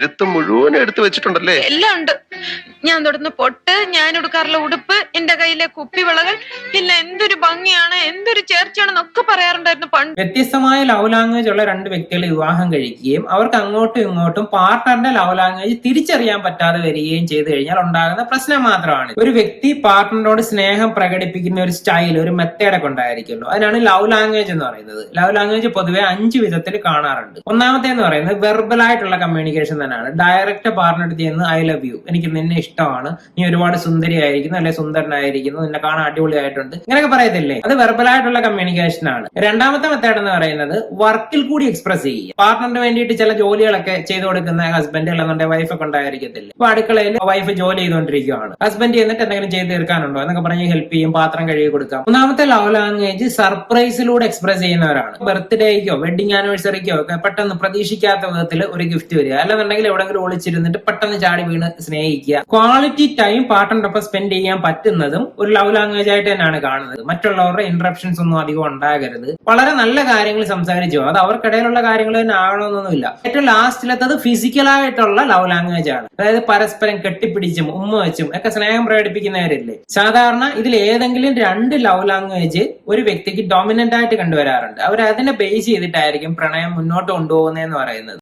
രക്തം മുഴുവൻ എടുത്തു വെച്ചിട്ടുണ്ടല്ലേ? എല്ലാം ഉണ്ട്. ഞാൻ തൊടുന്ന പൊട്ട്, ഞാൻ ഉടുക്കാറുള്ള ഉടുപ്പ്, എന്റെ കയ്യിലെ കുപ്പിവിളകൾ, ഇല്ല എന്തൊരു ഭംഗിയാണ്, എന്തൊരു ചേർച്ചയാണെന്നൊക്കെ പറയാറുണ്ടായിരുന്നു പണ്ട്. വ്യത്യസ്തമായ ലവ് ലാംഗ്വേജ് ഉള്ള രണ്ട് വ്യക്തികൾ വിവാഹം കഴിക്കുകയും അവർക്ക് അങ്ങോട്ടും ഇങ്ങോട്ടും പാർട്ട്ണറിന്റെ ലവ് ലാംഗ്വേജ് തിരിച്ചറിയാൻ പറ്റാതെ വരികയും ചെയ്തു കഴിഞ്ഞാൽ ഉണ്ടാകുന്ന പ്രശ്നം മാത്രമാണ്. ഒരു വ്യക്തി പാർട്ട്ണറോട് സ്നേഹം പ്രകടിപ്പിക്കുന്ന ഒരു സ്റ്റൈൽ, ഒരു മെത്തേഡൊക്കെ ഉണ്ടായിരിക്കുമല്ലോ, അതിനാണ് ലവ് ലാംഗ്വേജ് എന്ന് പറയുന്നത്. ലവ് ലാംഗ്വേജ് പൊതുവെ 5 വിധത്തിൽ കാണാറുണ്ട്. ഒന്നാമത്തെ എന്ന് പറയുന്നത് വെർബൽ ആയിട്ടുള്ള കമ്മ്യൂണിക്കേഷൻ തന്നെയാണ്. ഡയറക്റ്റ് പാർട്ട്ണർ ചെയ്യുന്നത് ഐ ലവ് യു, എനിക്ക് നിന്നെ ഇഷ്ടമാണ്, നീ ഒരുപാട് സുന്ദരിയായിരിക്കുന്നു, അല്ലെ സുന്ദരനായിരിക്കുന്നു, നിന്നെ കാണാൻ അടിപൊളിയായിട്ടുണ്ട്, ഇങ്ങനെയൊക്കെ പറയത്തില്ലേ, അത് വെർബൽ ആയിട്ടുള്ള കമ്മ്യൂണിക്കേഷൻ ആണ്. രണ്ടാമത്തെ മെത്തേഡ് എന്ന് പറയുന്നത് വർക്കിൽ കൂടി എക്സ്പ്രസ് ചെയ്യുക. പാർട്ട്ണറിന് വേണ്ടിയിട്ട് ചില ജോലികളൊക്കെ ചെയ്തു കൊടുക്കുന്ന ഹസ്ബൻഡ് അല്ലെന്നുണ്ടെങ്കിൽ വൈഫൊക്കെ ഉണ്ടായിരിക്കത്തില്ല. ഇപ്പൊ അടുക്കളയിൽ വൈഫ് ജോലി ചെയ്തുകൊണ്ടിരിക്കുകയാണ്, ഹസ്ബൻഡ് എന്നിട്ട് എന്തെങ്കിലും ചെയ്ത് തീർക്കാനുണ്ടോ എന്നൊക്കെ പറഞ്ഞ് ഹെൽപ്പ് ചെയ്യും, പാത്രം കഴുകി കൊടുക്കാം. മൂന്നാമത്തെ ലവ് ലാംഗ്വേജ് സർപ്രൈസിലൂടെ എക്സ്പ്രസ് ചെയ്യുന്നവരാണ്. ബർത്ത്ഡേക്കോ വെഡിങ് ആനിവേഴ്സറിക്കോ ഒക്കെ പെട്ടെന്ന് പ്രതീക്ഷിക്കാത്ത വിധത്തിൽ ഒരു ഗിഫ്റ്റ് വരിക, അല്ലെന്നുണ്ടെങ്കിൽ എവിടെങ്കിലും ഒളിച്ചിരുന്നിട്ട് പെട്ടെന്ന് ചാടി വീണ് സ്നേഹിക്കുക. ക്വാളിറ്റി ടൈം പാർട്ട്ണറൊപ്പം സ്പെൻഡ് ചെയ്യാൻ പറ്റുന്നതും ഒരു ലവ് ലാംഗ്വേജ് ആയിട്ട് തന്നെയാണ് കാണുന്നത്. മറ്റുള്ളവരുടെ ഇന്ററപ്ഷൻസ് ഒന്നും അധികം ഉണ്ടാകരുത്. വളരെ നല്ല കാര്യങ്ങൾ സംസാരിച്ചു, അത് അവർക്കിടയിലുള്ള കാര്യങ്ങൾ തന്നെ ആകണമെന്നൊന്നുമില്ല. ഏറ്റവും ലാസ്റ്റിലെത്തത് ഫിസിക്കലായിട്ടുള്ള ലവ് ലാംഗ്വേജ് ആണ്. അതായത് പരസ്പരം കെട്ടിപ്പിടിച്ചും ഉമ്മ വെച്ചും ഒക്കെ സ്നേഹം പ്രകടിപ്പിക്കുന്നവരില്ലേ. സാധാരണ ഇതിൽ ഏതെങ്കിലും 2 ലവ് ലാംഗ്വേജ് ഒരു വ്യക്തിക്ക് ഡോമിനന്റ് ആയിട്ട് കണ്ടുവരാറുണ്ട്. അവർ അതിനെ ബേസ് ചെയ്തിട്ടായിരിക്കും പ്രണയം മുന്നോട്ട് കൊണ്ടുപോകുന്നതെന്ന് പറയുന്നത്.